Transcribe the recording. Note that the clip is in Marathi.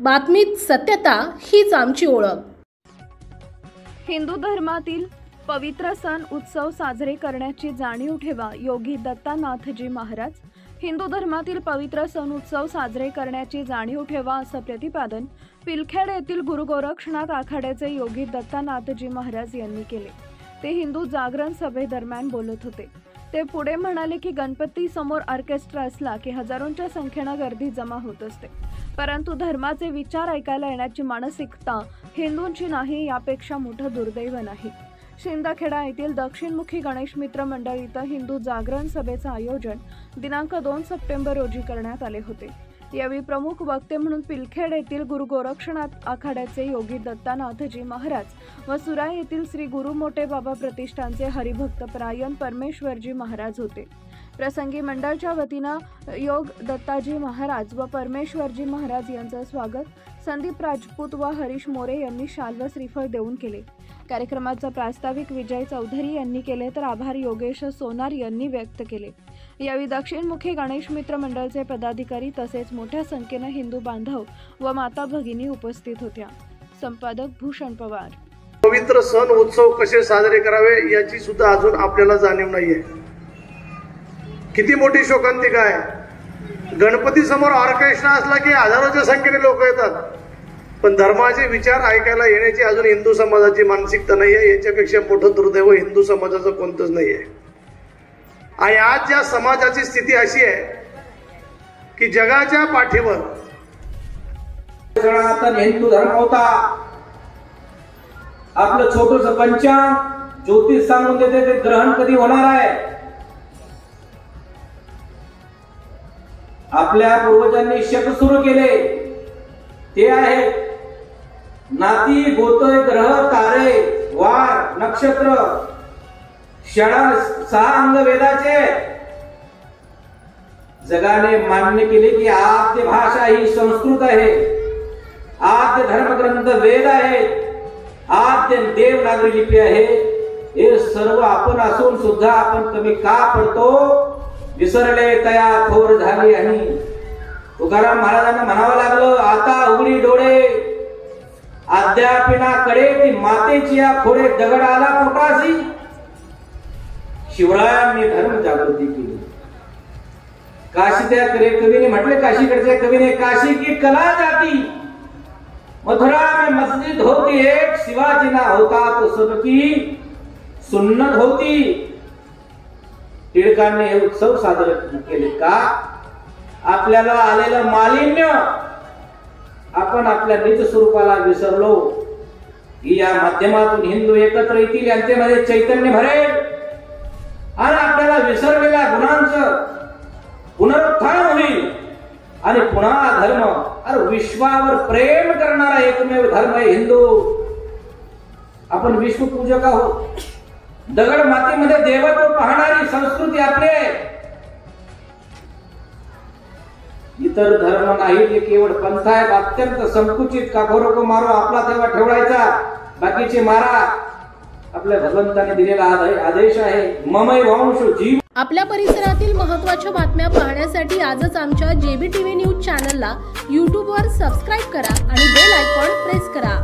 बातमीत सत्यता हीच आमची ओळख। हिंदू धर्मातील पवित्र सण उत्सव साजरे करण्याची जाणीव ठेवा, योगी दत्तानाथजी महाराज। हिंदू धर्मातील पवित्र सण उत्सव साजरे करण्याची जाणीव ठेवा असं प्रतिपादन पिलखेड येथील गुरु गोरक्षनाथ आखाड्याचे योगी दत्तानाथजी महाराज यांनी केले। ते हिंदू जागरण सभेदरम्यान बोलत होते। ते पुढे म्हणाले की गणपती समोर ऑर्केस्ट्रा असला की हजारोंच्या संख्येने गर्दी जमा होत असते, परंतु धर्माचे विचार ऐकायला येण्याची मानसिकता हिंदूंची नाही, यापेक्षा मोठं दुर्दैव नाही। शिंदखेडा येथील दक्षिणमुखी गणेश मित्र मंडळ इथं हिंदू जागरण सभेचं आयोजन दिनांक 2 सप्टेंबर रोजी करण्यात आले होते। यावेळी प्रमुख वक्ते म्हणून पिलखेड येथील गुरु गोरक्षनाथ आखाड्याचे योगी दत्तानाथजी महाराज व सुराई येथील श्री गुरु मोठे बाबा प्रतिष्ठानचे हरिभक्त परायण परमेश्वरजी महाराज होते। प्रसंगी मंडळाच्या वतीनं योग दत्ताजी महाराज व परमेश्वरजी महाराज यांचं स्वागत संदीप राजपूत व हरीश मोरे यांनी शाल व श्रीफळ देऊन केले। कार्यक्रमाचा प्रास्ताविक विजय चौधरी यांनी केले तर आभार योगेश सोनार यांनी व्यक्त केले। यावेळी दक्षिणमुखी गणेश मित्र मंडळाचे पदाधिकारी तसेच मोठ्या संख्येने हिंदू बांधव व माता भगिनी उपस्थित होत्या। संपादक भूषण पवार। पवित्र सण उत्सव कसे साजरे करावे याची सुद्धा अजून आपल्याला जाणीव नाहीये। किती मोठी शोकांतिका आहे। गणपती समोर ऑर्केस्ट्रा असला की हजारोच्या संख्येने लोक येतात, पण धर्माचे विचार ऐकायला येण्याची अजून हिंदू समाजाची मानसिकता नाहीये। याच्यापेक्षा मोठं दुर्दैव हिंदू समाजाचं कोणतंच नाहीये। आणि आज ज्या समाजाची स्थिती अशी आहे की जगाच्या पाठीवर सनातन हिंदू धर्म होता। आपलं छोटस पंचांग ज्योतिष सांगून देते ते ग्रहण कधी होणार आहे। आपल्या पूर्वजांनी शक सुरू केले, ते आहे नाती गोत्र ग्रह तारे वार नक्षत्र क्षण 6 अंग वेदाचे। जगाने मान्य केले की आद्य भाषा ही संस्कृत आहे, आद्य धर्मग्रंथ वेद आहे, आद्य देवनागरी लिपी आहे। हे सर्व आपण असून सुद्धा आपण कमी का पडतो? विसरले तया थोर झाली। आणि तुकाराम महाराजांना म्हणावं लागलं, आता उघडी डोळे अद्यापिना कडे ती मातेची या खोडे दगड आला पोटासी। शिवरायांनी धर्म जागृती केली। काशी त्या कवीने म्हटले, काशीकडच्या कवीने, काशी की कला जाती मथुरा में मस्जिद होती एक, शिवाजी ना होता तो सबकी सुन्नत होती। टिळकांनी हे उत्सव साजरे केले का? आपल्याला आलेलं मालिन्य आपण आपल्या निज स्वरूपाला विसरलो की या माध्यमातून हिंदू एकत्र येतील, यांच्यामध्ये चैतन्य भरेल आणि आपल्याला विसरलेल्या गुणांचं पुनरुत्थान होईल आणि पुन्हा धर्म अरे विश्वावर प्रेम करणारा एकमेव धर्म आहे हिंदू। आपण विश्वपूजक आहोत। दगड मातीमध्ये देवत्व पाहणारी संस्कृती आपली आहे। इतर धर्म नाही, ते केवळ पंथ आहे। अत्यंत संकुचित काकोरको मारो आपला तेव्हा ठेवायचा, बाकीचे मारा। आपल्या भगवंताने दिलेला आदेश आहे, ममै वंश जीव। आपल्या परिसरातील महत्त्वाच्या बातम्या पाहण्यासाठी आजच आमच्या JBTV न्यूज चॅनलला YouTube वर सबस्क्राइब करा आणि बेल आयकॉन प्रेस करा।